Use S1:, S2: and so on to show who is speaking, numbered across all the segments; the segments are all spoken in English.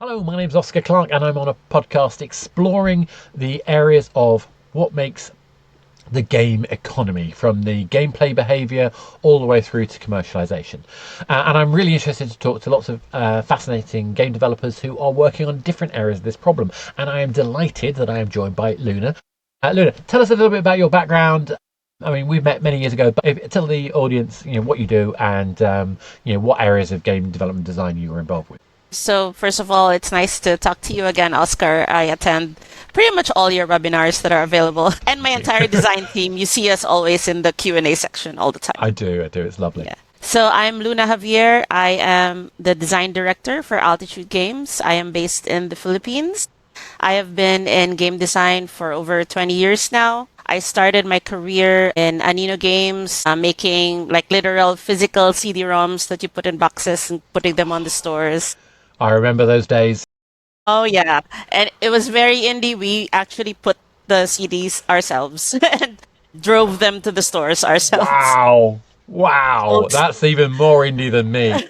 S1: Hello, my name's Oscar Clark, and I'm on a podcast exploring the areas of what makes the game economy, from the gameplay behaviour all the way through to commercialisation. And I'm really interested to talk to lots of fascinating game developers who are working on different areas of this problem. And I am delighted that I am joined by Luna. Luna, tell us a little bit about your background. I mean, we met many years ago, but tell the audience, what you do and what areas of game development design you were involved with.
S2: So, first of all, it's nice to talk to you again, Oscar. I attend pretty much all your webinars that are available, and my entire design team. You see us always in the Q&A section all the time.
S1: I do. It's lovely.
S2: Yeah. So I'm Luna Javier. I am the design director for Altitude Games. I am based in the Philippines. I have been in game design for over 20 years now. I started my career in Anino Games, making like literal physical CD-ROMs that you put in boxes and putting them on the stores.
S1: I remember those days.
S2: Oh, yeah. And it was very indie. We actually put the CDs ourselves and drove them to the stores ourselves.
S1: Wow. That's even more indie than me.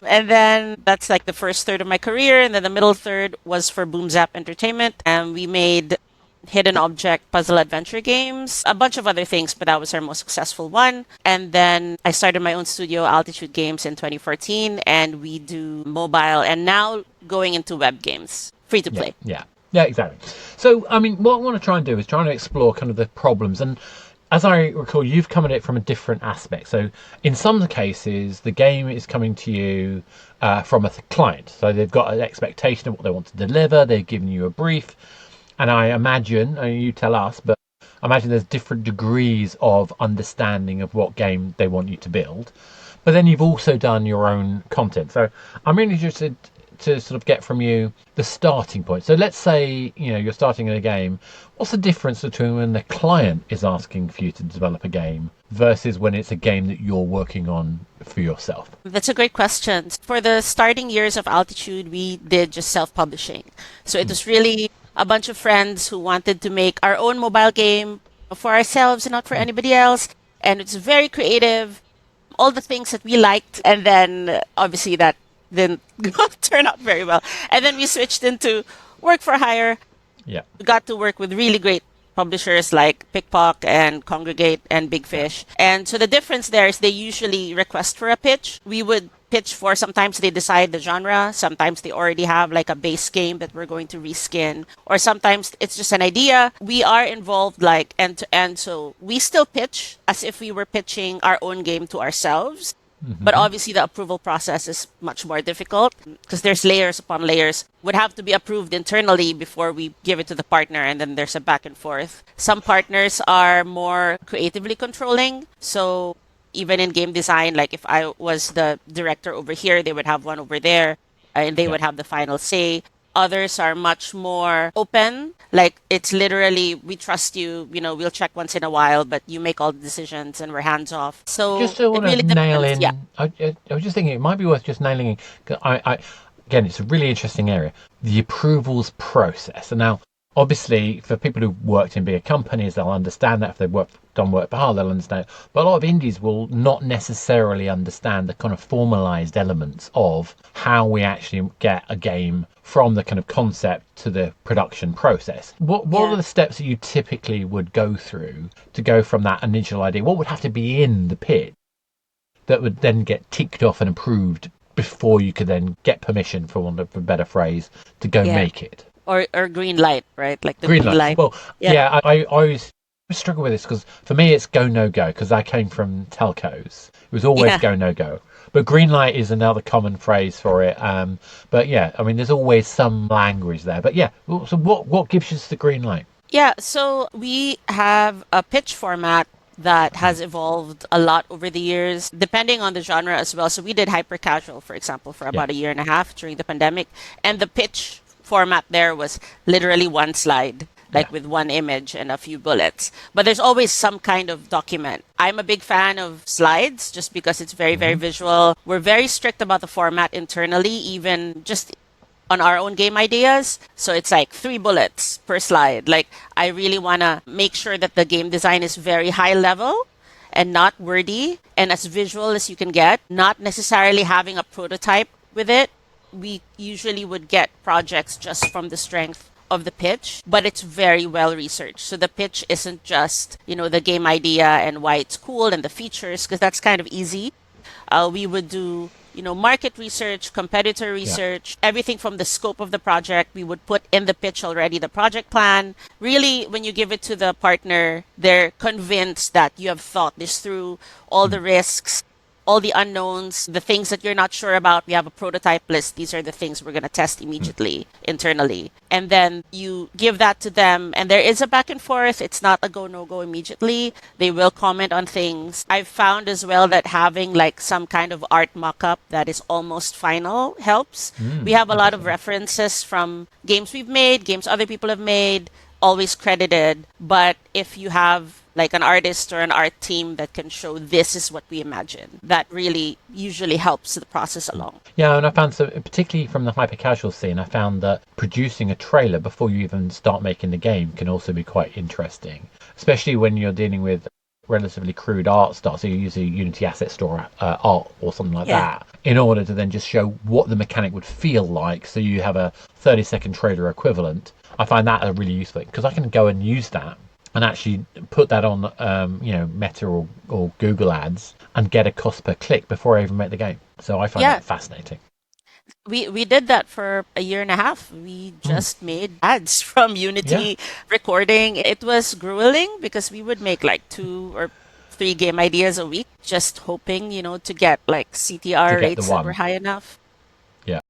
S2: And then that's like the first third of my career. And then the middle third was for Boom Zap Entertainment. And we made hidden object puzzle adventure games, a bunch of other things, but that was our most successful one. And then I started my own studio, Altitude Games, in 2014, and we do mobile and now going into web games, free to play.
S1: Yeah, exactly. So, I mean, what I want to try and do is try and explore kind of the problems. And as I recall, you've come at it from a different aspect. So in some cases, the game is coming to you from a client. So they've got an expectation of what they want to deliver. They've given you a brief. And I imagine, you tell us, but I imagine there's different degrees of understanding of what game they want you to build. But then you've also done your own content. So I'm really interested to sort of get from you the starting point. So let's say, you're starting in a game. What's the difference between when the client is asking for you to develop a game versus when it's a game that you're working on for yourself?
S2: That's a great question. For the starting years of Altitude, we did just self-publishing. So it was really a bunch of friends who wanted to make our own mobile game for ourselves and not for anybody else. And it's very creative, all the things that we liked. And then obviously that didn't turn out very well. And then we switched into work for hire.
S1: Yeah.
S2: We got to work with really great publishers like Pickpock and Congregate and Big Fish. And so the difference there is they usually request for a pitch. We would pitch for, sometimes they decide the genre, sometimes they already have like a base game that we're going to reskin, or sometimes it's just an idea. We are involved like end to end, so we still pitch as if we were pitching our own game to ourselves. But obviously the approval process is much more difficult because there's layers upon layers. Would have to be approved internally before we give it to the partner, and then there's a back and forth. Some partners are more creatively controlling, so even in game design, like if I was the director over here, they would have one over there, and they would have the final say. Others are much more open. Like it's literally, we trust you, we'll check once in a while, but you make all the decisions and we're hands off. So
S1: just to want
S2: it really
S1: to nail
S2: depends.
S1: in,
S2: Yeah.
S1: I was just thinking it might be worth just nailing in. 'Cause again, it's a really interesting area, the approvals process. And now, obviously, for people who've worked in bigger companies, they'll understand that. If they've done work for hire, they'll understand. But a lot of indies will not necessarily understand the kind of formalized elements of how we actually get a game from the kind of concept to the production process. What are the steps that you typically would go through to go from that initial idea? What would have to be in the pitch that would then get ticked off and approved before you could then get permission, for want of a better phrase, to go make it?
S2: Or green light, right? Like the
S1: Green
S2: green light.
S1: Well, I always struggle with this because for me it's go no go, because I came from telcos. It was always go no go. But green light is another common phrase for it. But yeah, I mean, there's always some language there. But yeah, so what gives us the green light?
S2: Yeah, so we have a pitch format that has evolved a lot over the years, depending on the genre as well. So we did hyper casual, for example, for about a year and a half during the pandemic. And the pitch format there was literally one slide, like with one image and a few bullets. But there's always some kind of document. I'm a big fan of slides just because it's very, very visual. We're very strict about the format internally, even just on our own game ideas. So it's like 3 bullets per slide. Like I really want to make sure that the game design is very high level and not wordy and as visual as you can get, not necessarily having a prototype with it. we usually would get projects just from the strength of the pitch, but it's very well researched. So the pitch isn't just, the game idea and why it's cool and the features, because that's kind of easy. We would do, market research, competitor
S1: Yeah.
S2: research, everything from the scope of the project. We would put in the pitch already the project plan. Really, when you give it to the partner, they're convinced that you have thought this through, all the risks, all the unknowns, the things that you're not sure about. We have a prototype list. These are the things we're going to test immediately internally. And then you give that to them, and there is a back and forth. It's not a go, no go immediately. They will comment on things. I've found as well that having like some kind of art mock-up that is almost final helps. We have a lot of
S1: Interesting.
S2: references from games we've made, games other people have made, always credited. But if you have like an artist or an art team that can show this is what we imagine, that really usually helps the process along.
S1: Yeah, and I found, so particularly from the hyper casual scene, I found that producing a trailer before you even start making the game can also be quite interesting, especially when you're dealing with relatively crude art style. So you use a Unity Asset Store art or something like
S2: Yeah.
S1: that in order to then just show what the mechanic would feel like. So you have a 30-second trailer equivalent. I find that really useful because I can go and use that and actually put that on, Meta or Google Ads and get a cost per click before I even make the game. So I find
S2: Yeah.
S1: that fascinating.
S2: We did that for a year and a half. We just made ads from
S1: Yeah,
S2: Unity recording. It was grueling because we would make like 2 or 3 game ideas a week, just hoping, to get like
S1: to
S2: CTR
S1: get the
S2: rates that were
S1: one.
S2: high enough.
S1: Yeah,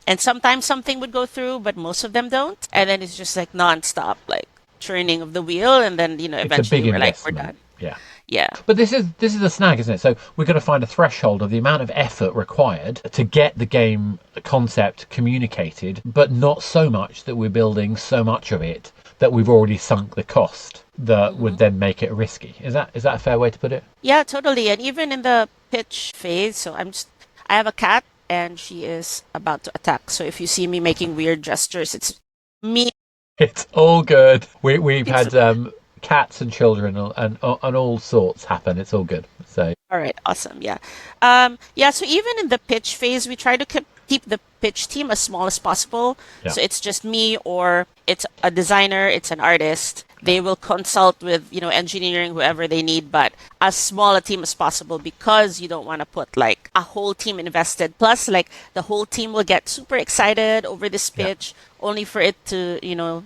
S2: And sometimes something would go through, but most of them don't. And then it's just like nonstop, like churning of the wheel. And then,
S1: it's a
S2: eventually
S1: big
S2: we're like, we're
S1: investment.
S2: done.
S1: Yeah.
S2: Yeah.
S1: But this is a snag, isn't it? So we're going to find a threshold of the amount of effort required to get the game concept communicated, but not so much that we're building so much of it that we've already sunk the cost that would
S2: hmm
S1: then make it risky. Is that a fair way to put it?
S2: Yeah, totally. And even in the pitch phase, so I have a cat and she is about to attack. So if you see me making weird gestures, it's me.
S1: It's all good. We've
S2: It's
S1: had cats and children and all sorts happen. It's all good. So
S2: all right, awesome. Yeah. Yeah, so even in the pitch phase, we try to keep the pitch team as small as possible.
S1: yeah,
S2: So it's just me or it's a designer, it's an artist. They will consult with, engineering, whoever they need, but as small a team as possible because you don't want to put like a whole team invested. Plus, like the whole team will get super excited over this
S1: yeah.
S2: pitch only for it to,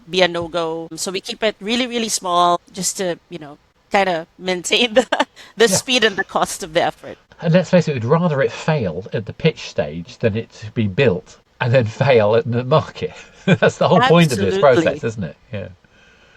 S2: be a no-go. So we keep it really, really small just to, kind of maintain the
S1: Yeah.
S2: speed and the cost of the effort.
S1: And let's face it, we'd rather it fail at the pitch stage than it to be built and then fail at the market. That's the whole point of this
S2: Absolutely.
S1: process, isn't it? Yeah.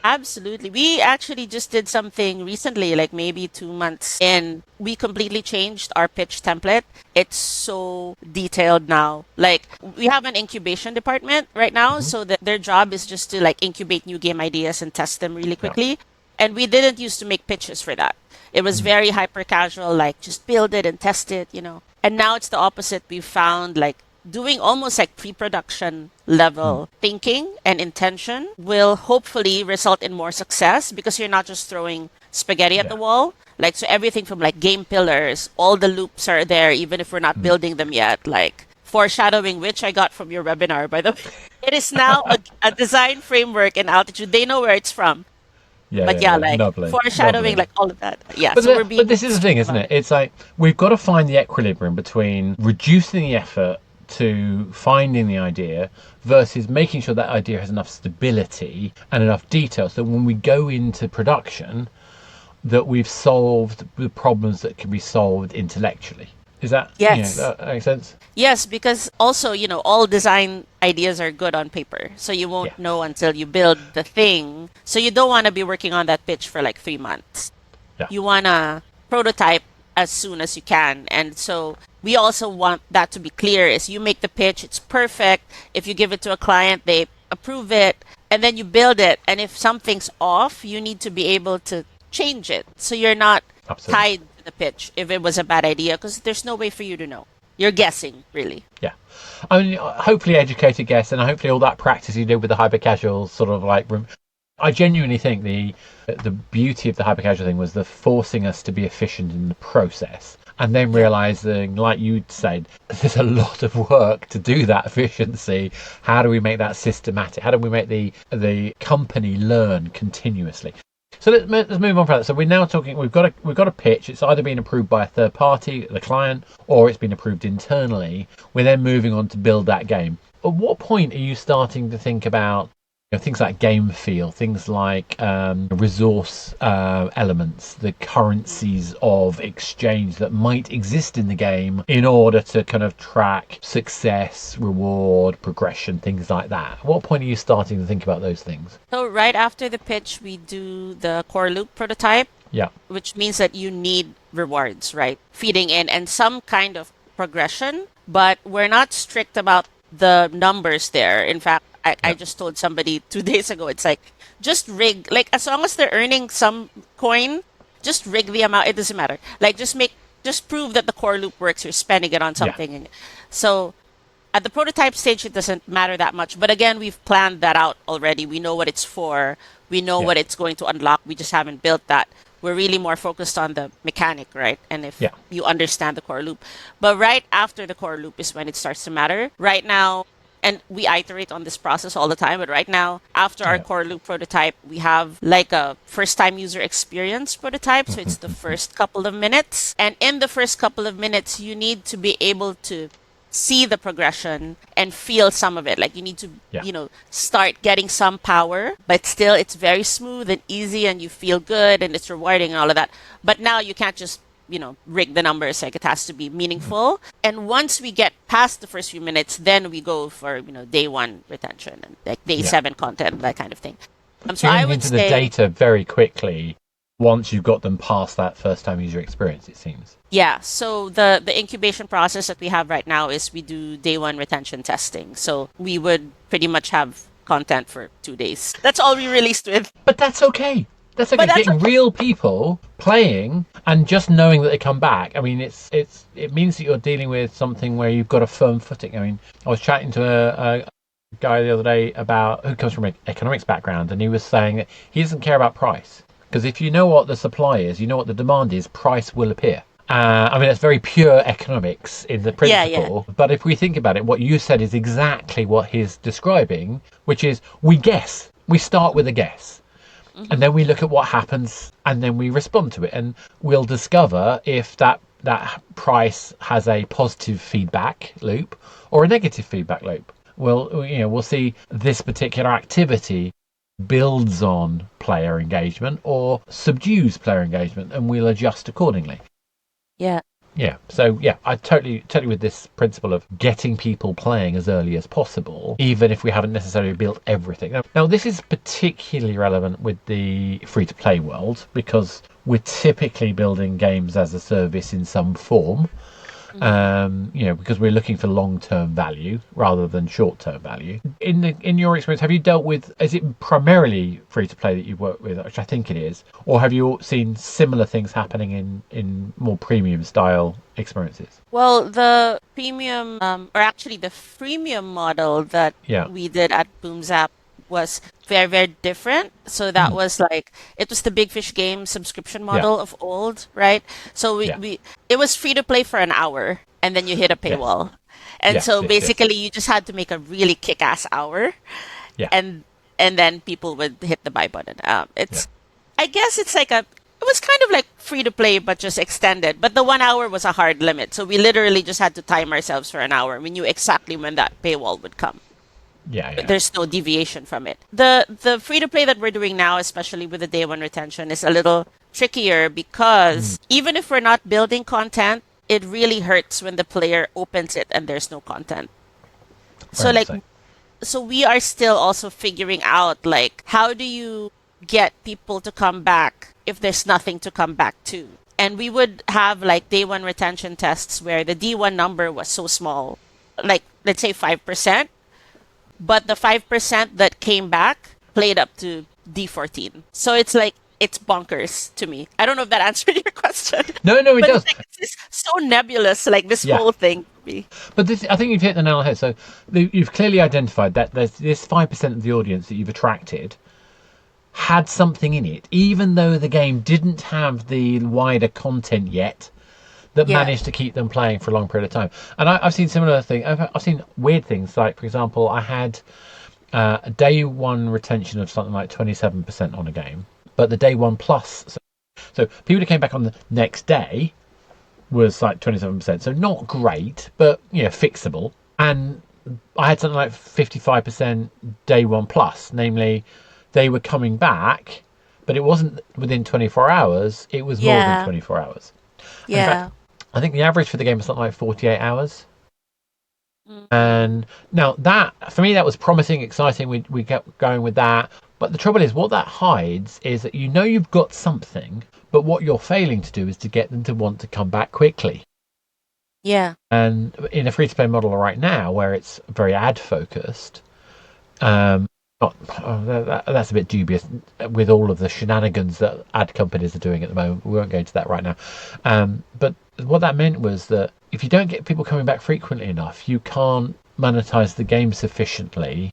S2: Absolutely. We actually just did something recently, like maybe 2 months in. We completely changed our pitch template. It's so detailed now. Like we have an incubation department right now,
S1: Hmm.
S2: so that their job is just to like incubate new game ideas and test them really
S1: Yeah.
S2: quickly. And we didn't used to make pitches for that. It was
S1: Mm.
S2: very hyper casual, like just build it and test it. And now it's the opposite. We found like doing almost like pre-production
S1: Mm.
S2: level thinking and intention will hopefully result in more success because you're not just throwing spaghetti at the
S1: Yeah.
S2: wall. Like so everything from like game pillars, all the loops are there even if we're not
S1: Mm.
S2: building them yet. Like foreshadowing, which I got from your webinar, by the way. It is now a design framework in Altitude. They know where it's from.
S1: Yeah,
S2: But
S1: yeah,
S2: yeah,
S1: yeah.
S2: like
S1: Lovely,
S2: foreshadowing,
S1: lovely.
S2: like all of that. Yeah,
S1: But
S2: so we're
S1: but
S2: being
S1: this is the thing,
S2: strict
S1: isn't
S2: about
S1: it?
S2: it.
S1: It's like we've got to find the equilibrium between reducing the effort to finding the idea versus making sure that idea has enough stability and enough detail so when we go into production that we've solved the problems that can be solved intellectually. Is that,
S2: Yes.
S1: that makes sense?
S2: Yes, because also, all design ideas are good on paper. So you
S1: Yeah,
S2: won't know until you build the thing. So you don't want to be working on that pitch for like 3 months.
S1: yeah,
S2: You want to prototype as soon as you can. And so we also want that to be clear is you make the pitch, it's perfect. If you give it to a client, they approve it, and then you build it. And if something's off, you need to be able to change it. So you're not
S1: absolutely.
S2: tied to the pitch if it was a bad idea because there's no way for you to know. You're guessing, really.
S1: Yeah. I mean, hopefully educated guess, and hopefully all that practice you did with the hyper casual sort of like. I genuinely think the beauty of the hyper casual thing was the forcing us to be efficient in the process and then realizing, like you said, there's a lot of work to do that efficiency. How do we make that systematic? How do we make the company learn continuously? So let's move on from that. So we're now talking. We've got a pitch. It's either been approved by a third party, the client, or it's been approved internally. We're then moving on to build that game. At what point are you starting to think about things like game feel, things like resource elements, the currencies of exchange that might exist in the game in order to kind of track success, reward, progression, things like that? At what point are you starting to think about those things?
S2: So right after the pitch, we do the core loop prototype,
S1: Yeah.
S2: which means that you need rewards, right? Feeding in and some kind of progression, but we're not strict about the numbers there. In fact, I just told somebody 2 days ago, it's like, just rig, like as long as they're earning some coin, just rig the amount. It doesn't matter. Like just prove that the core loop works. You're spending it on something.
S1: Yeah.
S2: And so at the prototype stage, it doesn't matter that much. But again, we've planned that out already. We know what it's for. We know what it's going to unlock. We just haven't built that. We're really more focused on the mechanic, right? And if you understand the core loop. But right after the core loop is when it starts to matter. Right now, and we iterate on this process all the time, but right now, after our core loop prototype, we have like a first-time user experience prototype. So it's the first couple of minutes. And in the first couple of minutes, you need to be able to see the progression and feel some of it. Like you need to, start getting some power, but still it's very smooth and easy and you feel good and it's rewarding and all of that. But now you can't just rig the numbers. Like it has to be meaningful. And once we get past the first few minutes, then we go for, day one retention and like day 7 content, that kind of thing.
S1: So I would into the data very quickly once you've got them past that first time user experience, it seems.
S2: Yeah. So the incubation process that we have right now is we do day 1 retention testing. So we would pretty much have content for 2 days. That's all we released with.
S1: But that's okay. That's okay. Getting real people playing and just knowing that they come back. I mean, it means that you're dealing with something where you've got a firm footing. I mean, I was chatting to a guy the other day who comes from an economics background, and he was saying that he doesn't care about price because if you know what the supply is, you know what the demand is, price will appear. I mean, it's very pure economics in the principle. Yeah. But if we think about it, what you said is exactly what he's describing, which is we guess. We start with a guess. And then we look at what happens and then we respond to it. And we'll discover if that price has a positive feedback loop or a negative feedback loop. We'll see this particular activity builds on player engagement or subdues player engagement, and we'll adjust accordingly.
S2: Yeah.
S1: Yeah. So I totally with this principle of getting people playing as early as possible, even if we haven't necessarily built everything. Now this is particularly relevant with the free-to-play world because we're typically building games as a service in some form. Because we're looking for long-term value rather than short-term value. In your experience, have you dealt with? Is it primarily free-to-play that you've worked with, which I think it is, or have you seen similar things happening in more premium-style experiences?
S2: Well, the premium, or actually the freemium model that we did at BoomZap was very, very different. So that was like, it was the Big Fish game subscription model of old, right? So it was free to play for an hour and then you hit a paywall. And so basically you just had to make a really kick-ass hour and then people would hit the buy button. I guess it's like it was kind of like free to play, but just extended. But the 1 hour was a hard limit. So we literally just had to time ourselves for an hour. We knew exactly when that paywall would come. There's no deviation from it. The free-to-play that we're doing now, especially with the day 1 retention, is a little trickier because even if we're not building content, it really hurts when the player opens it and there's no content. So we are still also figuring out, like, how do you get people to come back if there's nothing to come back to? And we would have, like, day 1 retention tests where the D1 number was so small, like, let's say 5%. But the 5% that came back played up to D14. So it's like, it's bonkers to me. I don't know if that answered your question.
S1: No, it does.
S2: It's so nebulous, like this whole thing.
S1: But I think you've hit the nail on the head. So you've clearly identified that there's this 5% of the audience that you've attracted had something in it. Even though the game didn't have the wider content yet, that
S2: Yeah.
S1: manage to keep them playing for a long period of time. And I've seen similar things. I've seen weird things. Like, for example, I had a day one retention of something like 27% on a game, but the day one plus. So people who came back on the next day was like 27%. So not great, but fixable. And I had something like 55% day one plus, namely they were coming back, but it wasn't within 24 hours, it was more than
S2: Yeah.
S1: 24 hours. And in fact,
S2: Yeah.
S1: I think the average for the game was something like 48 hours.
S2: Mm-mm.
S1: And now that, for me, that was promising, exciting. We kept going with that. But the trouble is, what that hides is that you've got something, but what you're failing to do is to get them to want to come back quickly.
S2: Yeah.
S1: And in a free-to-play model right now, where it's very ad-focused, um, that's a bit dubious with all of the shenanigans that ad companies are doing at the moment. We won't go into that right now. But what that meant was that if you don't get people coming back frequently enough, you can't monetize the game sufficiently,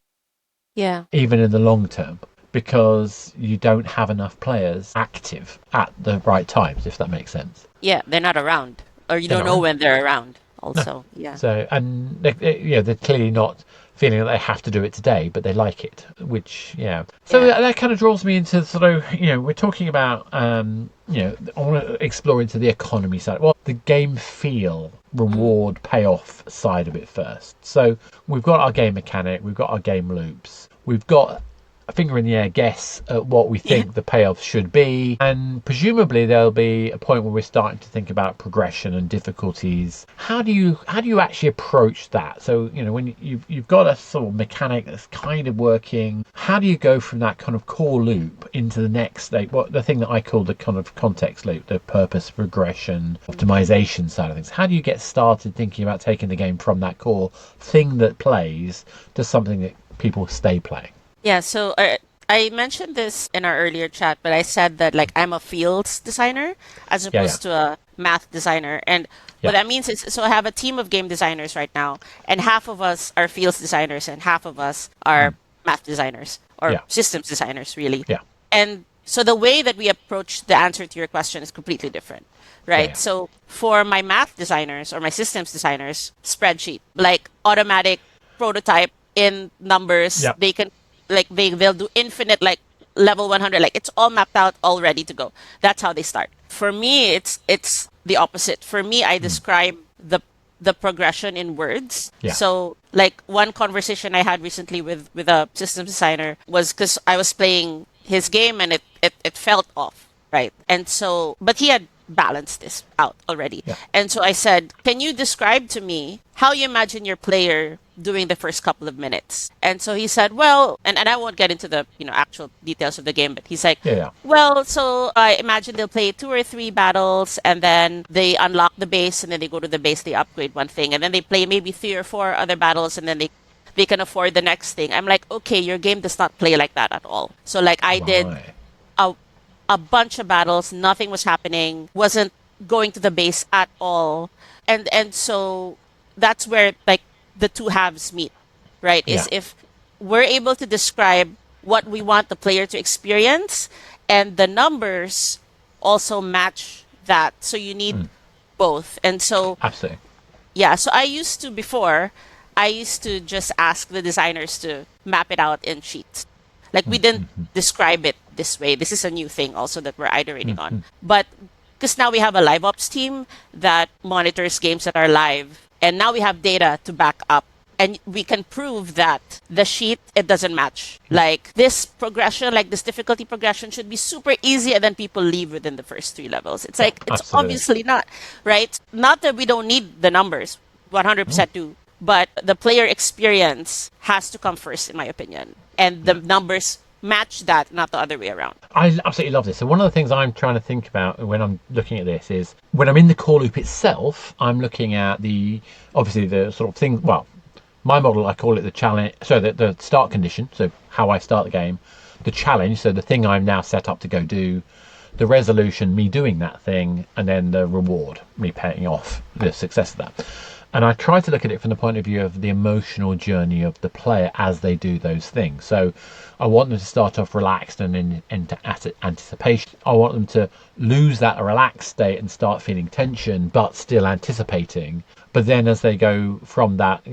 S2: Yeah.
S1: even in the long term, because you don't have enough players active at the right times, if that makes sense.
S2: Yeah. They're not around, or you
S1: They're
S2: don't
S1: not
S2: know
S1: around.
S2: when they're around.
S1: No.
S2: Also, yeah.
S1: So, and they're clearly not feeling that they have to do it today, but they like it, which, yeah. So
S2: Yeah.
S1: that kind of draws me into sort of, we're talking about, I want to explore into the economy side. Well, the game feel,
S2: Mm.
S1: reward, payoff side of it first. So we've got our game mechanic, we've got our game loops, we've got a finger in the air guess at what we
S2: Yeah.
S1: think the payoff should be, and presumably there'll be a point where we're starting to think about progression and difficulties. How do you actually approach that? So when you've got a sort of mechanic that's kind of working, how do you go from that kind of core loop into the next state? What the thing that I call the kind of context loop, the purpose, progression, optimization side of things. How do you get started thinking about taking the game from that core thing that plays to something that people stay playing?
S2: Yeah, so I mentioned this in our earlier chat, but I said that like I'm a fields designer as
S1: Yeah, yeah,
S2: opposed to a math designer. And what
S1: yeah.
S2: that means is, so I have a team of game designers right now, and half of us are fields designers and half of us are
S1: Mm.
S2: math designers or
S1: Yeah,
S2: systems designers, really.
S1: yeah,
S2: And so the way that we approach the answer to your question is completely different,
S1: yeah,
S2: right?
S1: yeah,
S2: So for my math designers or my systems designers, spreadsheet, like automatic prototype in numbers,
S1: yeah.
S2: they can like they'll do infinite like level 100, like it's all mapped out, all ready to go. That's how they start. For me, it's the opposite. For me, I
S1: Mm.
S2: describe the progression in words.
S1: Yeah.
S2: So like one conversation I had recently with a systems designer was because I was playing his game and it felt off, right? And so but he had balanced this out already.
S1: Yeah.
S2: And so I said, "Can you describe to me how you imagine your player doing the first couple of minutes?" And so he said, "Well," and I won't get into the, actual details of the game, but he's like,
S1: Yeah, yeah.
S2: "Well, so I imagine they'll play two or three battles and then they unlock the base and then they go to the base, they upgrade one thing, and then they play maybe three or four other battles and then they can afford the next thing." I'm like, "Okay, your game does not play like that at all." So like I did
S1: Right.
S2: a a bunch of battles, nothing was happening, wasn't going to the base at all. And so that's where like the two halves meet, right?
S1: Yeah.
S2: Is if we're able to describe what we want the player to experience and the numbers also match that. So you need
S1: Mm.
S2: both. And so
S1: Absolutely.
S2: yeah, so I used to just ask the designers to map it out in sheets. Like we
S1: Mm,
S2: didn't
S1: mm, mm,
S2: describe it this way. This is a new thing also that we're iterating
S1: mm,
S2: on.
S1: mm.
S2: But because now we have a live ops team that monitors games that are live, and now we have data to back up. And we can prove that the sheet, it doesn't match. Like this progression, like this difficulty progression should be super easy and then people leave within the first three levels. It's
S1: Yeah,
S2: like, it's
S1: absolutely.
S2: obviously not, right? Not that we don't need the numbers,
S1: Mm.
S2: 100% do. But the player experience has to come first, in my opinion. And the
S1: Yeah.
S2: numbers match that, not the other way around.
S1: I absolutely love this. So one of the things I'm trying to think about when I'm looking at this is when I'm in the core loop itself, I'm looking at obviously the sort of thing. Well, my model, I call it the challenge. So the start condition. So how I start the game, the challenge. So the thing I'm now set up to go do, the resolution, me doing that thing, and then the reward, me paying off the success of that. And I try to look at it from the point of view of the emotional journey of the player as they do those things. So I want them to start off relaxed and into anticipation. I want them to lose that relaxed state and start feeling tension, but still anticipating. But then as they go from that,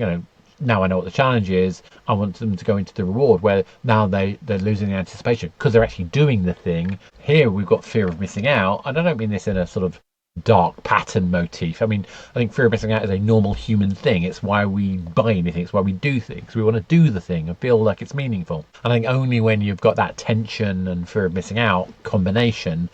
S1: now I know what the challenge is, I want them to go into the reward where now they're losing the anticipation because they're actually doing the thing. Here we've got fear of missing out. And I don't mean this in a sort of dark pattern motif. I mean, I think fear of missing out is a normal human thing. It's why we buy anything. It's why we do things. We want to do the thing and feel like it's meaningful. I think only when you've got that tension and fear of missing out combination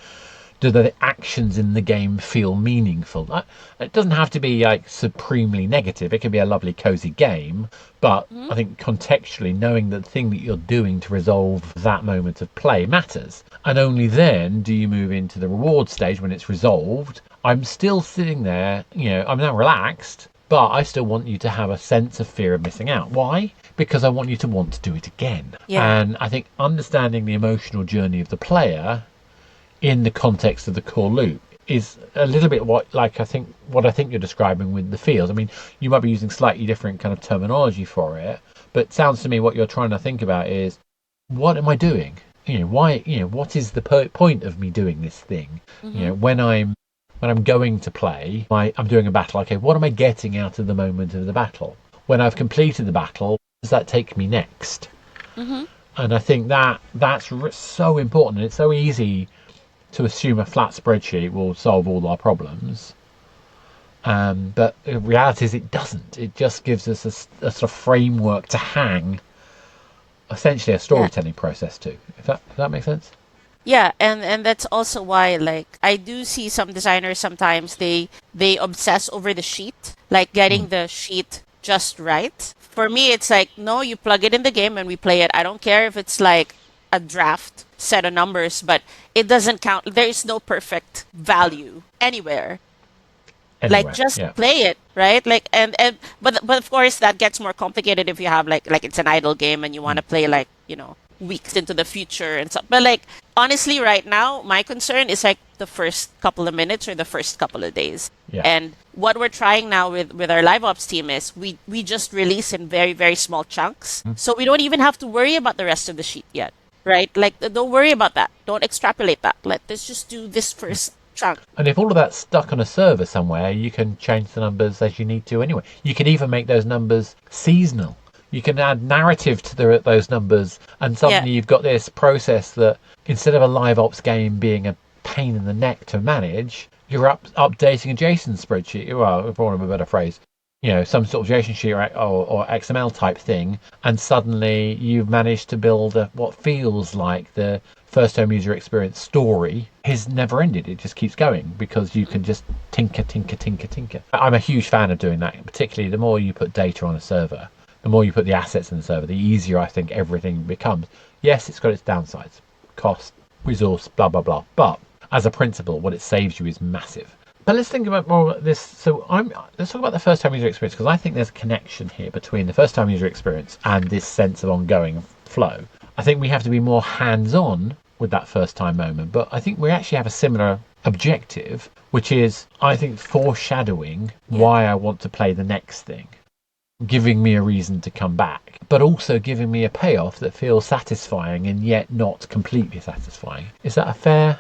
S1: do the actions in the game feel meaningful. It doesn't have to be like supremely negative. It can be a lovely cozy game, but I think contextually knowing that the thing that you're doing to resolve that moment of play matters. And only then do you move into the reward stage when it's resolved. I'm still sitting there, I'm now relaxed, but I still want you to have a sense of fear of missing out. Why? Because I want you to want to do it again.
S2: Yeah.
S1: And I think understanding the emotional journey of the player in the context of the core loop is a little bit what I think you're describing with the fields. I mean, you might be using slightly different kind of terminology for it, but it sounds to me what you're trying to think about is, what am I doing? Why? What is the point of me doing this thing? When I'm going to play, I'm doing a battle. Okay, what am I getting out of the moment of the battle? When I've completed the battle, where does that take me next? And I think that's so important. And it's so easy to assume a flat spreadsheet will solve all our problems. But the reality is it doesn't. It just gives us a sort of framework to hang essentially a storytelling process to. If that makes sense?
S2: Yeah, and that's also why, like, I do see some designers sometimes they obsess over the sheet, like getting the sheet just right. For me, it's like, no, you plug it in the game and we play it. I don't care if it's like a draft set of numbers, but it doesn't count. There is no perfect value anywhere. Like, just play it, right? Like, but of course that gets more complicated if you have like it's an idle game and you want to play like weeks into the future and stuff. But like, honestly, right now my concern is like the first couple of minutes or the first couple of days. And what we're trying now with our live ops team is we just release in very, very small chunks, so we don't even have to worry about the rest of the sheet yet, right? Like, don't worry about that. Don't extrapolate that. Let's just do this first chunk.
S1: And if all of that's stuck on a server somewhere, you can change the numbers as you need to anyway. You can even make those numbers seasonal. You can add narrative to those numbers, and suddenly you've got this process that instead of a live ops game being a pain in the neck to manage, you're updating a JSON spreadsheet, well, for want of a better phrase, some sort of JSON sheet or XML type thing, and suddenly you've managed to build what feels like the first home user experience story has never ended. It just keeps going because you can just tinker. I'm a huge fan of doing that, particularly the more you put data on a server, the more you put the assets in the server, the easier I think everything becomes. Yes, it's got its downsides, cost, resource, blah, blah, blah. But as a principle, what it saves you is massive. But let's think about more about this. So let's talk about the first time user experience, because I think there's a connection here between the first time user experience and this sense of ongoing flow. I think we have to be more hands-on with that first time moment, but I think we actually have a similar objective, which is, I think, foreshadowing why I want to play the next thing, giving me a reason to come back, but also giving me a payoff that feels satisfying and yet not completely satisfying. Is that a fair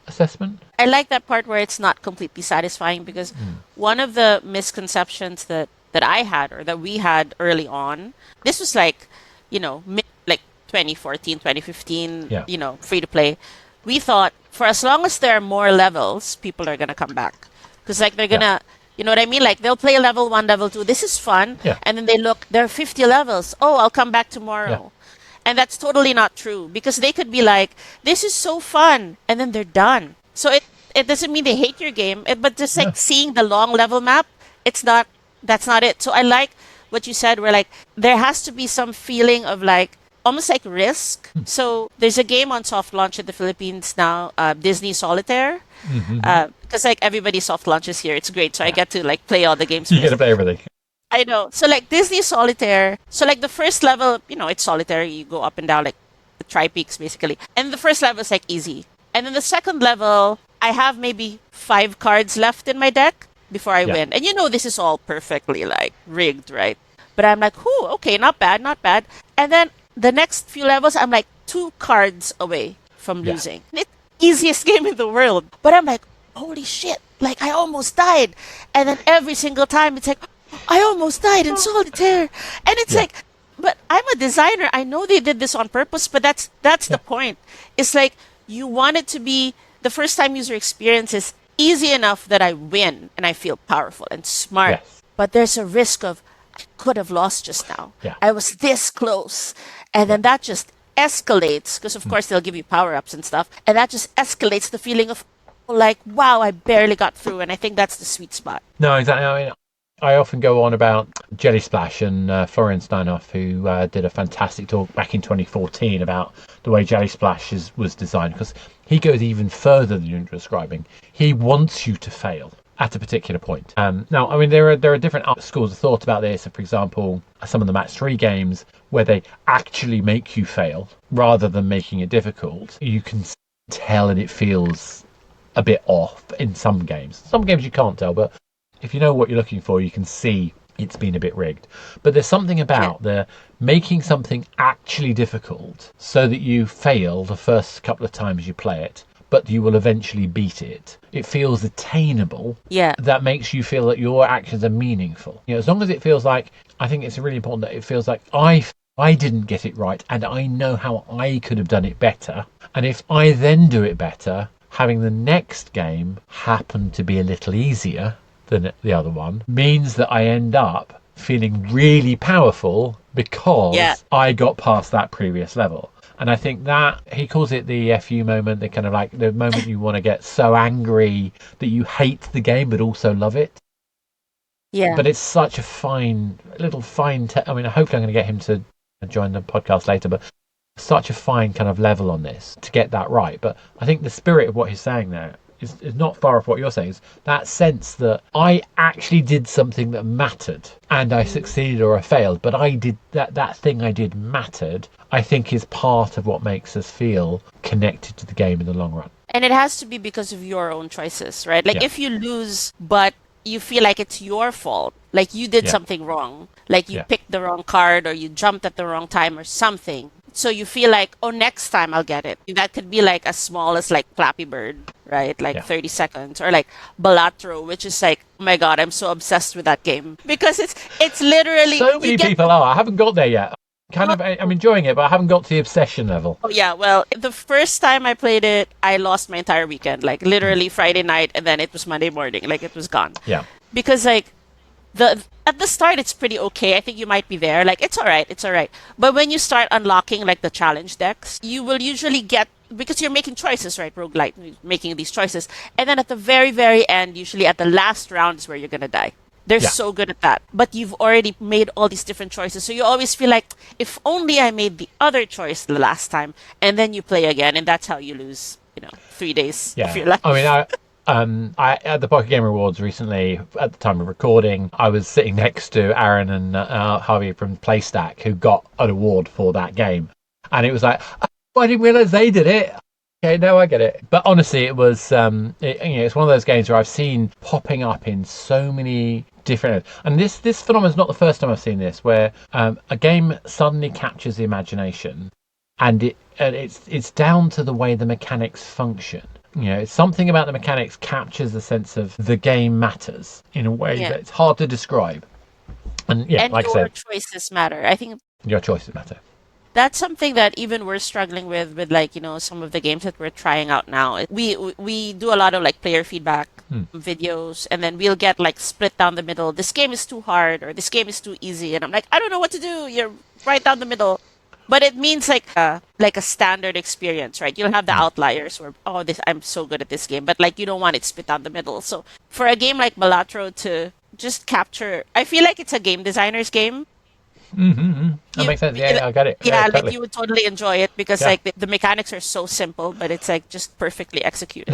S1: assessment?
S2: I like that part where it's not completely satisfying, because one of the misconceptions that I had, or that we had early on, this was like, like 2014, 2015, free to play. We thought for as long as there are more levels, people are going to come back. Because like they're going to, you know what I mean? Like they'll play level 1, level 2. This is fun.
S1: Yeah.
S2: And then they look, there are 50 levels. Oh, I'll come back tomorrow. Yeah. And that's totally not true, because they could be like, this is so fun. And then they're done. So it doesn't mean they hate your game, but just like seeing the long level map, that's not it. So I like what you said, where like there has to be some feeling of like almost like risk. So there's a game on soft launch in the Philippines now, Disney Solitaire. Because like everybody soft launches here, it's great. So I get to like play all the games.
S1: You get to play everything.
S2: I know. So like Disney Solitaire. So like the first level, it's solitaire. You go up and down like the tri-peaks basically. And the first level is like easy. And then the second level, I have maybe 5 cards left in my deck. before I
S1: Yeah.
S2: win. And this is all perfectly like rigged, right? But I'm like, whoo, okay, not bad, not bad. And then the next few levels, I'm like 2 cards away from
S1: Yeah.
S2: losing. It's the easiest game in the world. But I'm like, holy shit, like I almost died. And then every single time it's like, I almost died in solitaire. And it's
S1: Yeah.
S2: like, but I'm a designer. I know they did this on purpose, but that's
S1: Yeah.
S2: the point. It's like you want it to be the first time user experience is easy enough that I win and I feel powerful and smart.
S1: Yes.
S2: But there's a risk of I could have lost just now.
S1: Yeah.
S2: I was this close. And
S1: Yeah.
S2: then that just escalates because of course they'll give you power ups and stuff. And that just escalates the feeling of like, wow, I barely got through. And I think that's the sweet spot.
S1: No, exactly. I mean, I often go on about Jelly Splash and Florian Steinhoff, who did a fantastic talk back in 2014 about the way Jelly Splash was designed, because he goes even further than you're describing. He wants you to fail at a particular point. Now, I mean, there are different schools of thought about this. For example, some of the match 3 games where they actually make you fail rather than making it difficult. You can tell, and it feels a bit off in some games. Some games you can't tell, but if you know what you're looking for, you can see it's been a bit rigged. But there's something about the making something actually difficult so that you fail the first couple of times you play it, but you will eventually beat it. It feels attainable.
S2: Yeah.
S1: That makes you feel that your actions are meaningful. As long as it feels like, I think it's really important that it feels like I didn't get it right and I know how I could have done it better. And if I then do it better, having the next game happen to be a little easier than the other one means that I end up feeling really powerful because I got past that previous level. And I think that he calls it the FU moment, the kind of like the moment you want to get so angry that you hate the game but also love it.
S2: Yeah.
S1: But it's such a fine I mean, hopefully I'm going to get him to join the podcast later, but such a fine kind of level on this to get that right. But I think the spirit of what he's saying there is not far off what you're saying. Is that sense that I actually did something that mattered and I succeeded or I failed, but I did that thing I did mattered, I think is part of what makes us feel connected to the game in the long run.
S2: And it has to be because of your own choices, right? Like if you lose, but you feel like it's your fault, like you did something wrong, like you picked the wrong card or you jumped at the wrong time or something. So you feel like, oh, next time I'll get it. That could be like as small as like Flappy Bird, right? Like 30 seconds. Or like Balatro, which is like, oh my God, I'm so obsessed with that game. Because it's literally...
S1: So many people are. I haven't got there yet. I'm enjoying it, but I haven't got to the obsession level.
S2: Oh, yeah. Well, the first time I played it, I lost my entire weekend. Like literally Friday night, and then it was Monday morning. Like it was gone.
S1: Yeah.
S2: Because like... at the start it's pretty okay. I think you might be there. Like it's all right. But when you start unlocking like the challenge decks, you will usually get, because you're making choices, right? Roguelite, making these choices. And then at the very, very end, usually at the last round is where you're going to die. They're so good at that. But you've already made all these different choices. So you always feel like, if only I made the other choice the last time. And then you play again. And that's how you lose, 3 days of your life.
S1: I mean, I at the Pocket Game Awards recently, at the time of recording, I was sitting next to Aaron and Javier from PlayStack, who got an award for that game, and it was like, oh, I didn't realize they did it. Okay, no, I get it. But honestly, it was it's one of those games where I've seen popping up in so many different, and this phenomenon is not the first time I've seen this, where a game suddenly captures the imagination, and it's down to the way the mechanics function. It's something about the mechanics captures the sense of the game matters in a way that it's hard to describe. And like I said,
S2: your choices matter. I think
S1: your choices matter.
S2: That's something that even we're struggling with like, some of the games that we're trying out now. We do a lot of like player feedback videos, and then we'll get like split down the middle. This game is too hard, or this game is too easy. And I'm like, I don't know what to do. You're right down the middle. But it means like a standard experience, right? You'll have the outliers where, I'm so good at this game, but like you don't want it split down the middle. So for a game like Balatro to just capture, I feel like it's a game designer's game.
S1: That makes sense. Yeah, I got it.
S2: Yeah,
S1: totally.
S2: like you would totally enjoy it because like the mechanics are so simple, but it's like just perfectly executed.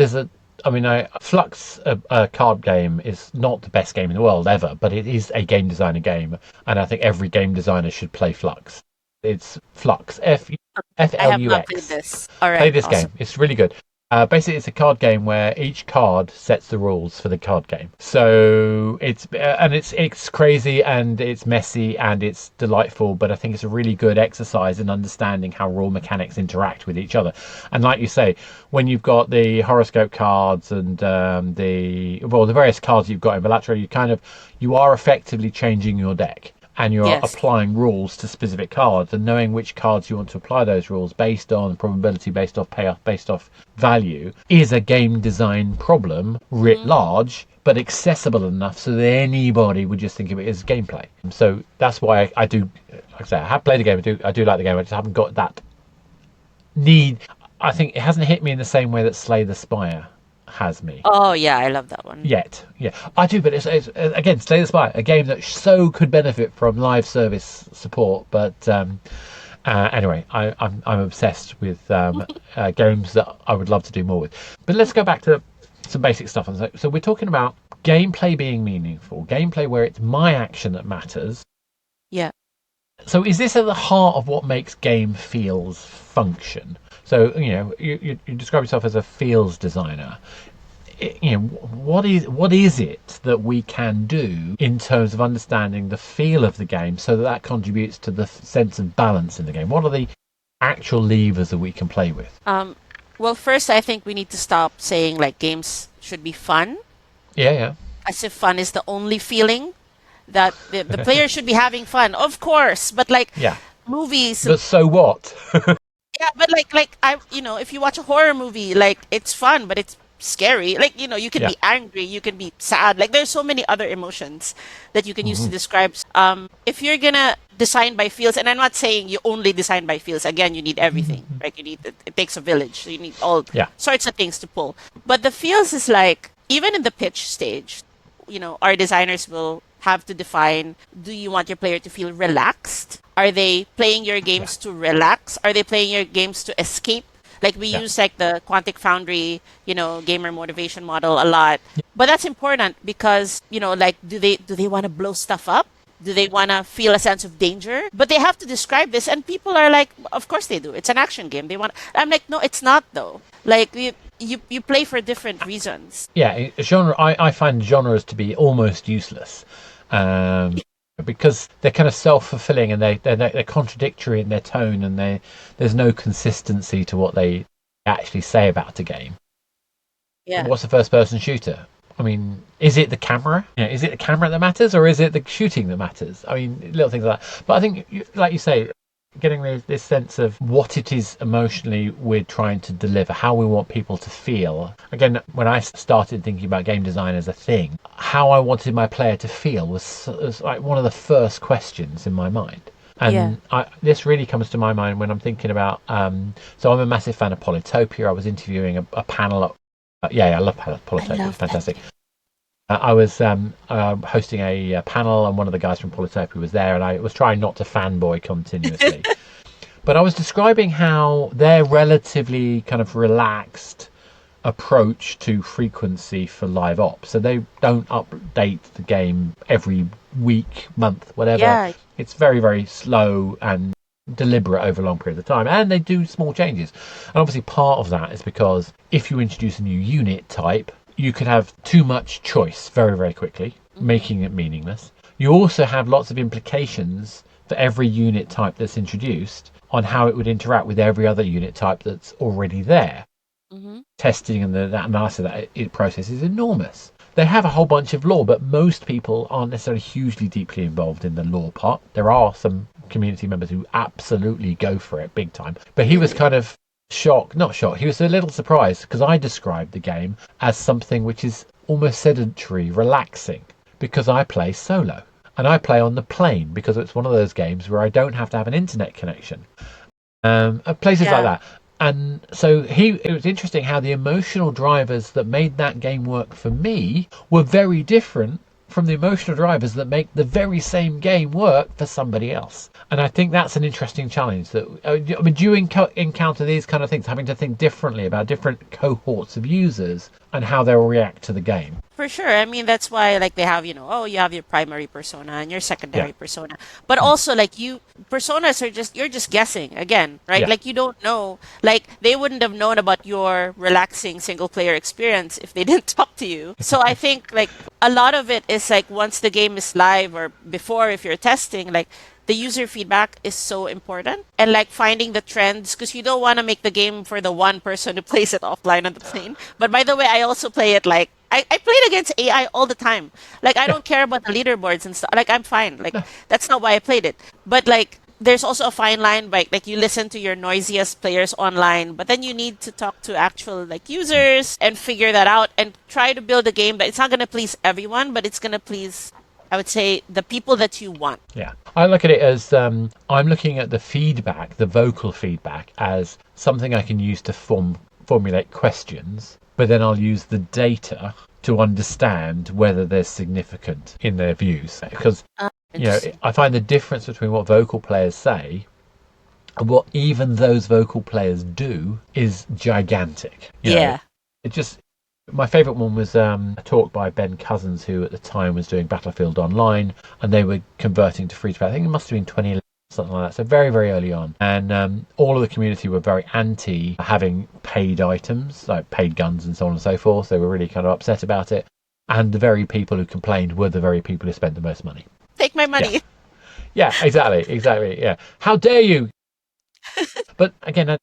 S1: Flux, a card game, is not the best game in the world ever, but it is a game designer game, and I think every game designer should play Flux. It's Flux, Flux.
S2: I have not played this. All right,
S1: Play this
S2: awesome.
S1: game. It's really good. Basically, it's a card game where each card sets the rules for the card game. So it's crazy and it's messy and it's delightful, but I think it's a really good exercise in understanding how rule mechanics interact with each other. And like you say, when you've got the horoscope cards and the various cards you've got in Balatro, you are effectively changing your deck and you're
S2: Yes.
S1: applying rules to specific cards, and knowing which cards you want to apply those rules based on probability, based off payoff, based off value, is a game design problem writ
S2: Mhm.
S1: large, but accessible enough so that anybody would just think of it as gameplay. So that's why I do, like I say, I have played the game. I do like the game. I just haven't got that need. I think it hasn't hit me in the same way that Slay the Spire has me
S2: Oh yeah, I love that one.
S1: yet. Yeah, I do, but it's again, Slay the Spire, a game that so could benefit from live service support. But anyway, I'm obsessed with games that I would love to do more with. But let's go back to some basic stuff. So we're talking about gameplay being meaningful, gameplay where it's my action that matters.
S2: Yeah.
S1: So is this at the heart of what makes game feels function? So you describe yourself as a feels designer. What is it that we can do in terms of understanding the feel of the game so that that contributes to the sense of balance in the game? What are the actual levers that we can play with?
S2: Well, first, I think we need to stop saying like games should be fun,
S1: Yeah, yeah,
S2: as if fun is the only feeling that the player should be having fun. Of course, but like
S1: yeah.
S2: movies,
S1: But so what?
S2: yeah, but like if you watch a horror movie, like it's fun, but it's scary. Like, you can
S1: Yeah.
S2: be angry, you can be sad. Like there's so many other emotions that you can use to
S1: Hmm.
S2: describe. If you're gonna design by feels, and I'm not saying you only design by feels. Again, you need everything. Right? It takes a village, so you need all
S1: Yeah.
S2: sorts of things to pull. But the feels is like even in the pitch stage, our designers will have to define, do you want your player to feel relaxed? Are they playing your
S1: Yeah.
S2: games to relax? Are they playing your games to escape? Like we
S1: Yeah.
S2: use like the Quantic Foundry, gamer motivation model a lot. But that's important because, like do they want to blow stuff up? Do they want to feel a sense of danger? But they have to describe this, and people are like, of course they do. It's an action game. They want. I'm like, no, it's not though. Like you play for different reasons.
S1: Yeah, genre. I find genres to be almost useless, um, because they're kind of self-fulfilling and they're contradictory in their tone, and there's no consistency to what they actually say about a game.
S2: Yeah.
S1: What's a first-person shooter? I mean, is it the camera? Is it the camera that matters, or is it the shooting that matters? I mean, little things like that. But I think, like you say, getting this sense of what it is emotionally we're trying to deliver, how we want people to feel. Again, when I started thinking about game design as a thing, how I wanted my player to feel was like one of the first questions in my mind.
S2: Yeah.
S1: And this really comes to my mind when I'm thinking about. So I'm a massive fan of Polytopia. I was interviewing a panel at. Yeah, I love
S2: I
S1: Polytopia. It's
S2: love that.
S1: fantastic. I was hosting a panel, and one of the guys from Polytopia was there, and I was trying not to fanboy continuously. But I was describing how their relatively kind of relaxed approach to frequency for live ops. So they don't update the game every week, month, whatever.
S2: Yeah.
S1: It's very, very slow and deliberate over a long period of time, and they do small changes. And obviously part of that is because if you introduce a new unit type, you could have too much choice very, very quickly, making it meaningless. You also have lots of implications for every unit type that's introduced on how it would interact with every other unit type that's already there.
S2: Hmm.
S1: Testing and that analysis of that process is enormous. They have a whole bunch of lore, but most people aren't necessarily hugely deeply involved in the lore part. There are some community members who absolutely go for it big time. But he was kind of not shocked. He was a little surprised because I described the game as something which is almost sedentary, relaxing, because I play solo. And I play on the plane because it's one of those games where I don't have to have an internet connection. Places like
S2: Yeah.
S1: that. And so it was interesting how the emotional drivers that made that game work for me were very different from the emotional drivers that make the very same game work for somebody else. And I think that's an interesting challenge. That I mean, do you encounter these kind of things, having to think differently about different cohorts of users and how they'll react to the game.
S2: For sure. I mean, that's why like they have, oh, you have your primary persona and your
S1: Yeah.
S2: secondary persona. But also like personas are just you're just guessing again, right?
S1: Yeah.
S2: Like you don't know. Like they wouldn't have known about your relaxing single player experience if they didn't talk to you. So I think like a lot of it is like once the game is live or before if you're testing, like the user feedback is so important and like finding the trends because you don't want to make the game for the one person who plays it offline on the plane. But by the way, I also play it like I play it against AI all the time. Like I
S1: Yeah.
S2: don't care about the leaderboards and stuff. Like I'm fine. Like
S1: No.
S2: that's not why I played it. But like there's also a fine line like you listen to your noisiest players online, but then you need to talk to actual like users and figure that out and try to build a game that it's not gonna please everyone, but it's gonna please I would say the people that you want.
S1: Yeah. I look at it as I'm looking at the feedback, the vocal feedback, as something I can use to formulate questions, but then I'll use the data to understand whether they're significant in their views. Because,
S2: Interesting.
S1: I find the difference between what vocal players say and what even those vocal players do is gigantic.
S2: Yeah.
S1: It just my favourite one was a talk by Ben Cousins, who at the time was doing Battlefield Online, and they were converting to free to play. I think it must have been 2011, something like that. So very, very early on, and all of the community were very anti having paid items, like paid guns and so on and so forth. They were really kind of upset about it, and the very people who complained were the very people who spent the most money.
S2: Take my
S1: Yeah,
S2: money.
S1: yeah, exactly. Yeah, how dare you? But again,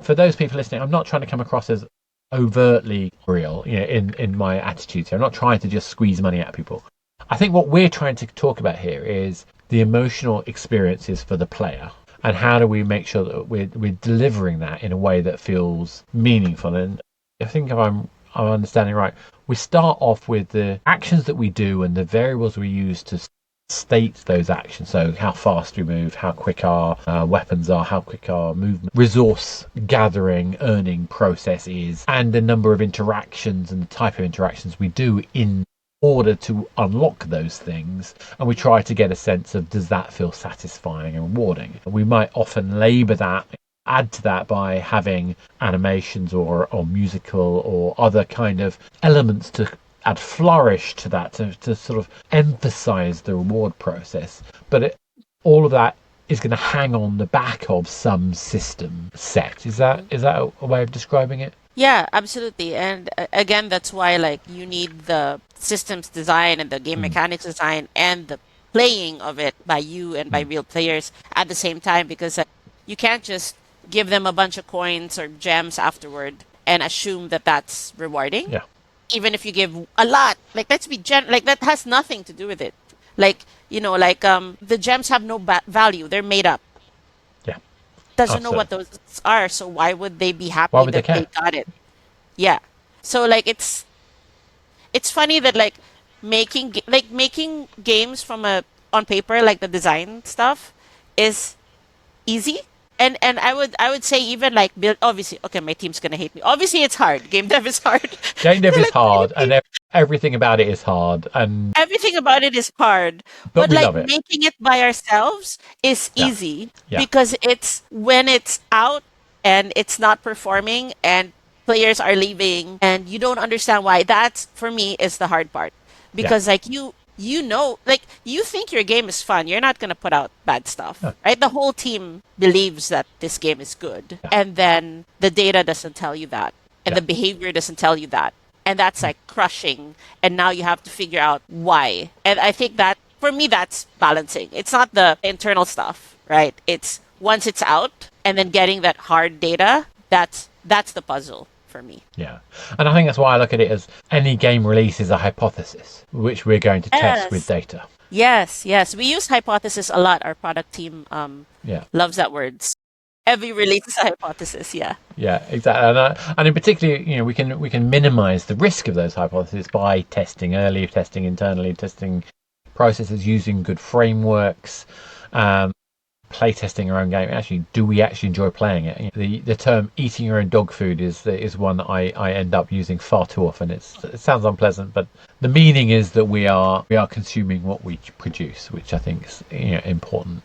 S1: for those people listening, I'm not trying to come across as overtly real, in my attitude here. I'm not trying to just squeeze money out of people. I think what we're trying to talk about here is the emotional experiences for the player, and how do we make sure that we're delivering that in a way that feels meaningful. And I think if I'm understanding right, we start off with the actions that we do and the variables we use to state those actions. So how fast we move, how quick our weapons are, how quick our movement, resource gathering, earning process is, and the number of interactions and the type of interactions we do in order to unlock those things. And we try to get a sense of, does that feel satisfying and rewarding? We might often labor that, add to that by having animations or musical or other kind of elements to add flourish to that, to sort of emphasize the reward process. But all of that is going to hang on the back of some system set. Is that a way of describing it?
S2: Yeah, absolutely. And again, that's why like you need the systems design and the game
S1: Mm,
S2: mechanics design and the playing of it by you and by
S1: mm.
S2: real players at the same time because you can't just give them a bunch of coins or gems afterward and assume that that's rewarding.
S1: Yeah,
S2: Even if you give a lot, like let's be like that has nothing to do with it. Like, like the gems have no value. They're made up.
S1: yeah,
S2: Doesn't know what
S1: absolutely.
S2: those are, so why would they be
S1: Why
S2: happy
S1: would they
S2: that they
S1: care?
S2: got it? Yeah. So like it's funny that like making games from a on paper like the design stuff is easy. And I would say even like build obviously okay my team's gonna hate me obviously it's hard game dev is hard
S1: Game dev is
S2: like
S1: hard, and everything about it is hard, and
S2: everything about it is hard
S1: but
S2: but
S1: we
S2: like
S1: love it.
S2: making it by ourselves is
S1: Yeah,
S2: easy
S1: yeah,
S2: because it's when it's out and it's not performing and players are leaving and you don't understand why that's for me is the hard part
S1: yeah.
S2: because like like you think your game is fun you're not going to put out bad stuff
S1: No,
S2: right the whole team believes that this game is good
S1: yeah,
S2: and then the data doesn't tell you that and
S1: yeah.
S2: the behavior doesn't tell you that and that's like crushing and now you have to figure out why and I think that for me that's balancing it's not the internal stuff right it's once it's out and then getting that hard data that's the puzzle for me.
S1: Yeah. And I think that's why I look at it as any game release is a hypothesis, which we're going to test with
S2: Yes.
S1: data.
S2: Yes. We use hypothesis a lot. Our product team
S1: Yeah.
S2: loves that word. Every release is a hypothesis. Yeah.
S1: Yeah, exactly. And in particular, we can minimize the risk of those hypotheses by testing early, testing internally, testing processes, using good frameworks, um, play testing our own game. Actually, do we actually enjoy playing it? The term "eating your own dog food" is one that I end up using far too often. It sounds unpleasant, but the meaning is that we are consuming what we produce, which I think is important.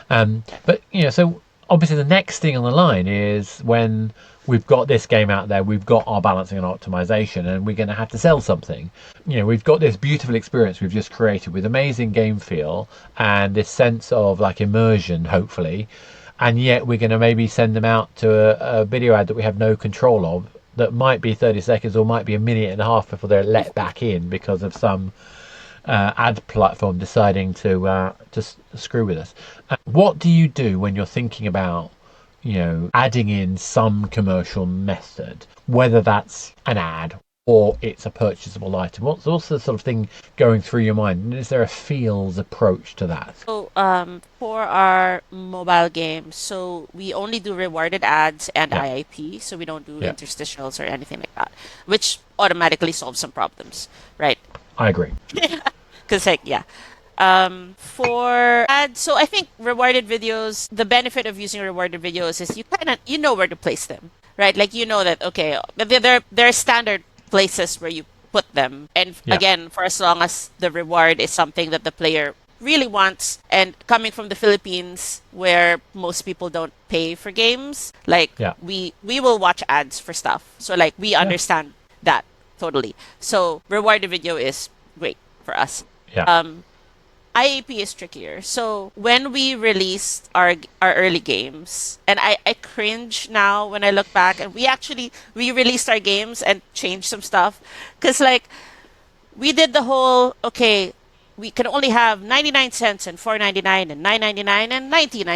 S1: But so obviously the next thing on the line is when we've got this game out there, we've got our balancing and optimization, and we're going to have to sell something. We've got this beautiful experience we've just created with amazing game feel and this sense of like immersion, hopefully, and yet we're going to maybe send them out to a video ad that we have no control of, that might be 30 seconds or might be a minute and a half before they're let back in because of some ad platform deciding to just screw with us. What do you do when you're thinking about, adding in some commercial method, whether that's an ad or it's a purchasable item? What's also the sort of thing going through your mind? And is there a feels approach to that?
S2: So, for our mobile games, so we only do rewarded ads and
S1: Yeah,
S2: IIP, so we don't do
S1: yeah,
S2: interstitials or anything like that, which automatically solves some problems, right?
S1: I agree.
S2: Because, like, yeah. For ads, so I think rewarded videos, the benefit of using rewarded videos is you know where to place them, right? Like, you know that, okay, there are standard places where you put them. And
S1: Yeah,
S2: again, for as long as the reward is something that the player really wants, and coming from the Philippines where most people don't pay for games, like
S1: yeah,
S2: we will watch ads for stuff. So like we
S1: yeah,
S2: understand that totally. So rewarded video is great for us.
S1: yeah,
S2: Um, IAP is trickier. So when we released our early games, and I cringe now when I look back, and we released our games and changed some stuff, because like we did the whole, okay, we can only have 99 cents and 4.99 and 9.99 and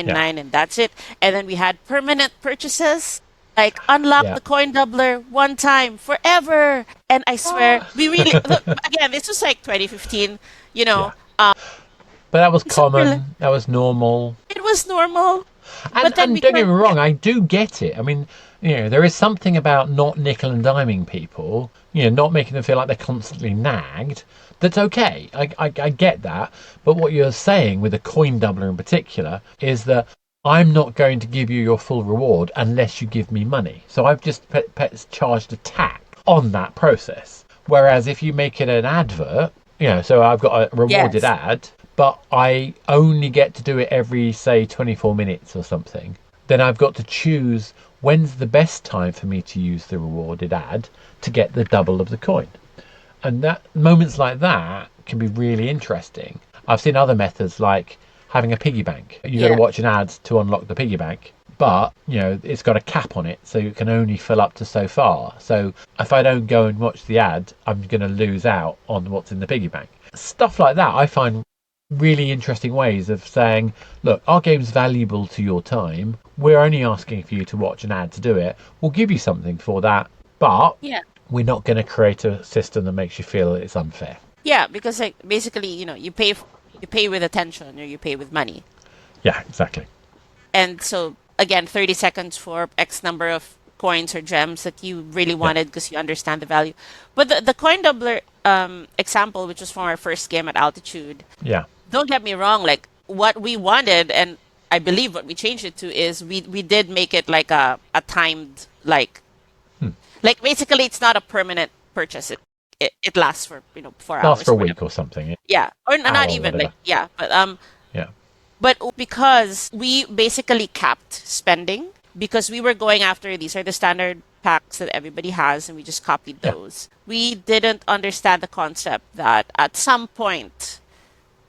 S1: yeah,
S2: 19.99, and that's it. And then we had permanent purchases, like unlock
S1: yeah.
S2: the coin doubler one time forever. And I swear we really look, again, this was like 2015, you
S1: Yeah.
S2: know.
S1: But that was
S2: So really,
S1: common. That was normal.
S2: it was normal,
S1: And
S2: but then
S1: don't get
S2: because
S1: me
S2: yeah,
S1: wrong, I do get it. I mean, there is something about not nickel and diming people, not making them feel like they're constantly nagged. That's okay. I get that. But what you're saying with the coin doubler in particular is that I'm not going to give you your full reward unless you give me money. So I've just charged a tax on that process. Whereas if you make it an advert, so I've got a rewarded
S2: yes,
S1: ad, but I only get to do it every, say, 24 minutes or something, then I've got to choose when's the best time for me to use the rewarded ad to get the double of the coin. And that moments like that can be really interesting. I've seen other methods like having a piggy bank. You got to
S2: yeah,
S1: watch an ad to unlock the piggy bank, but it's got a cap on it, so you can only fill up to so far. So if I don't go and watch the ad, I'm going to lose out on what's in the piggy bank. Stuff like that I find really interesting ways of saying, look, our game's valuable to your time. We're only asking for you to watch an ad to do it. We'll give you something for that, but
S2: yeah,
S1: we're not going to create a system that makes you feel that it's unfair.
S2: yeah. Because like basically, you pay with attention or you pay with money.
S1: Yeah, exactly.
S2: And so again, 30 seconds for X number of coins or gems that you really
S1: Yeah,
S2: wanted because you understand the value. But the coin doubler example, which was from our first game at Altitude,
S1: yeah,
S2: don't get me wrong, like what we wanted, and I believe what we changed it to is we did make it like a timed, like basically it's not a permanent purchase. It lasts for 4 hours
S1: lasts for
S2: or
S1: a
S2: whatever.
S1: week or something, an
S2: Yeah, or not
S1: hour,
S2: even like
S1: whatever.
S2: yeah,
S1: Yeah,
S2: but because we basically capped spending because we were going after these are the standard packs that everybody has and we just copied
S1: yeah,
S2: those. We didn't understand the concept that at some point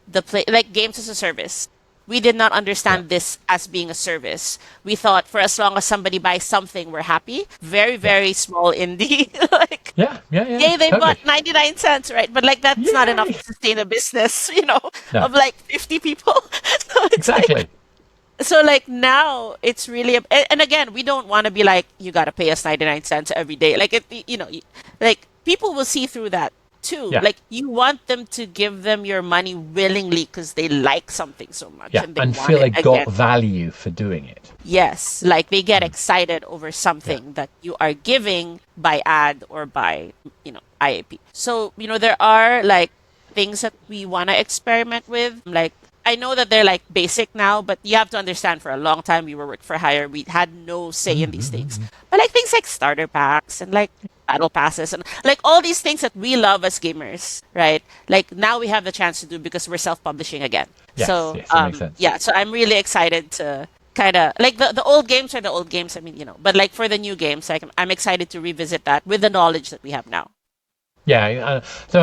S2: the play like games as a service. We did not
S1: yeah,
S2: understand this as being a service. We thought for as long as somebody buys something, we're happy. Very,
S1: yeah,
S2: very small indie. Like
S1: yeah, yeah, yeah,
S2: yay, they
S1: totally.
S2: bought 99 cents, right? But like that's not enough
S1: Yay!
S2: to sustain a business,
S1: No,
S2: of like 50 people. So it's like
S1: exactly.
S2: so like now it's really and again, we don't want to be like you got to pay us 99 cents every day. Like like people will see through that too.
S1: Yeah,
S2: Like you want them to give them your money willingly because they like something so much
S1: yeah,
S2: and they
S1: and
S2: want
S1: feel
S2: it
S1: they got
S2: again.
S1: value for doing it.
S2: Yes, like they get
S1: Mm,
S2: excited over
S1: yeah,
S2: something that you are giving by ad or by, IAP. So, there are like things that we want to experiment with. Like, I know that they're like basic now, but you have to understand for a long time we were work for hire. We had no say in these things.
S1: mm.
S2: But like things like starter packs and like battle passes and like all these things that we love as gamers, right? Like now we have the chance to do because we're self-publishing again.
S1: Yes,
S2: So,
S1: yes, it makes sense.
S2: yeah, so I'm really excited to kind of like the old games are the old games. I mean, but like for the new games, like I'm excited to revisit that with the knowledge that we have now.
S1: Yeah. So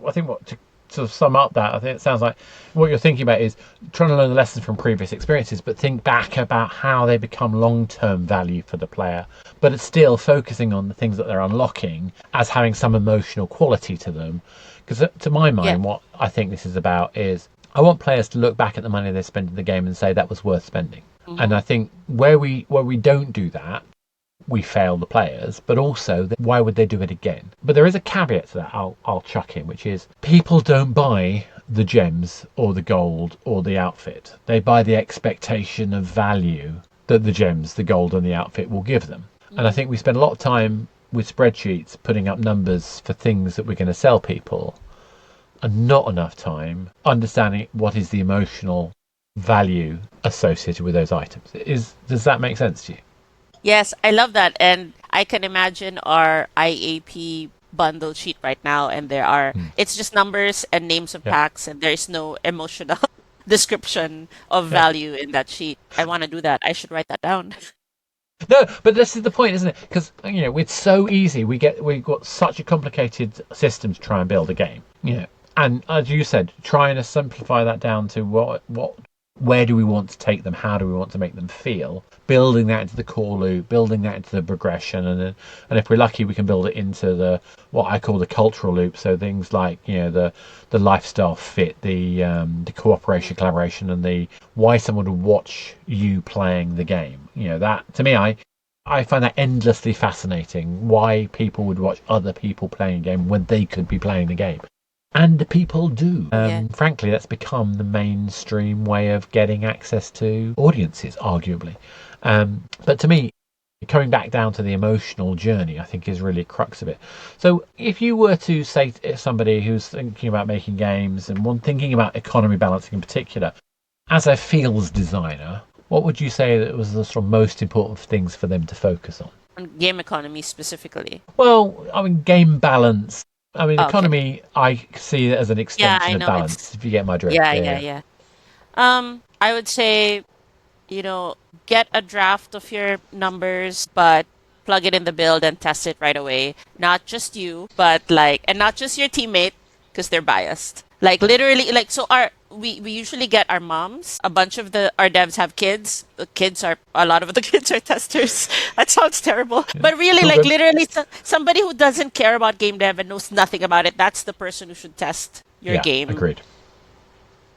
S1: I think what to sort of sum up that, I think it sounds like what you're thinking about is trying to learn the lessons from previous experiences, but think back about how they become long-term value for the player, but it's still focusing on the things that they're unlocking as having some emotional quality to them. Because to my
S2: Yeah.
S1: mind, what I think this is about is I want players to look back at the money they spent in the game and say that was worth spending. And
S2: Hmm.
S1: I think where we don't do that, we fail the players, but also why would they do it again? But there is a caveat to that I'll chuck in, which is people don't buy the gems or the gold or the outfit. They buy the expectation of value that the gems, the gold, and the outfit will give them. And I
S2: Hmm.
S1: think we spend a lot of time with spreadsheets putting up numbers for things that we're going to sell people and not enough time understanding what is the emotional value associated with those items. Does that make sense to you?
S2: Yes, I love that. And I can imagine our IAP bundle sheet right now, and
S1: Mm.
S2: it's just numbers and names of
S1: Yeah.
S2: packs, and there's no emotional description of
S1: Yeah.
S2: value in that sheet. I want to do that. I should write that down.
S1: No, but this is the point, isn't it? Because it's so easy. We've got such a complicated system to try and build a game. And as you said, trying to simplify that down to where do we want to take them? How do we want to make them feel? Building that into the core loop, building that into the progression, and if we're lucky, we can build it into the what I call the cultural loop. So things like the lifestyle fit, the cooperation, collaboration, and the why someone would watch you playing the game. That to me, I find that endlessly fascinating. Why people would watch other people playing a game when they could be playing the game. And people do.
S2: Yeah.
S1: Frankly, that's become the mainstream way of getting access to audiences, arguably. But to me, coming back down to the emotional journey, I think is really a crux of it. So, if you were to say to somebody who's thinking about making games and one thinking about economy balancing in particular, as a fields designer, what would you say that was the sort of most important things for them to focus on?
S2: On game economy specifically.
S1: Well, I mean, game balance. I mean,
S2: Okay.
S1: economy, I see it as an
S2: Yeah,
S1: extension
S2: I
S1: of
S2: know
S1: balance,
S2: it's
S1: if you get my drift.
S2: yeah,
S1: Yeah,
S2: yeah,
S1: yeah.
S2: yeah. I would say, get a draft of your numbers, but plug it in the build and test it right away. Not just you, but and not just your teammate, because they're biased. Like literally, like so we usually get our moms. A bunch of our devs have kids. The kids are a lot of the kids are testers. That sounds terrible, but really,
S1: It's all
S2: like
S1: good.
S2: literally, somebody who doesn't care about game dev and knows nothing about it, that's the person who should test your
S1: Yeah,
S2: game.
S1: agreed.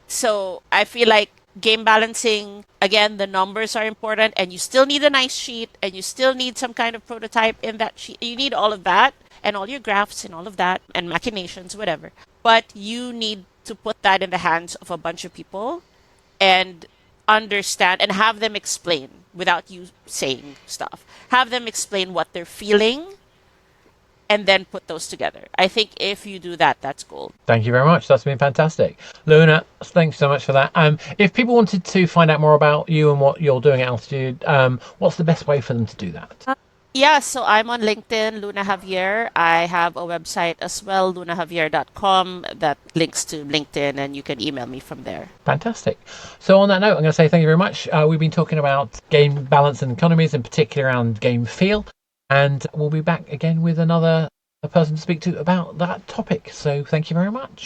S2: So I feel like game balancing, again, the numbers are important, and you still need a nice sheet, and you still need some kind of prototype in that sheet. You need all of that, and all your graphs, and all of that, and machinations, whatever. But you need to put that in the hands of a bunch of people and understand and have them explain without you saying stuff. Have them explain what they're feeling and then put those together. I think if you do that, that's gold.
S1: Thank you very much. That's been fantastic. Luna, thanks so much for that. If people wanted to find out more about you and what you're doing at Altitude, what's the best way for them to do that?
S2: Yeah, so I'm on LinkedIn, Luna Javier. I have a website as well, lunajavier.com, that links to LinkedIn, and you can email me from there.
S1: Fantastic. So on that note, I'm going to say thank you very much. We've been talking about game balance and economies, in particular around game feel, and we'll be back again with another person to speak to about that topic. So thank you very much.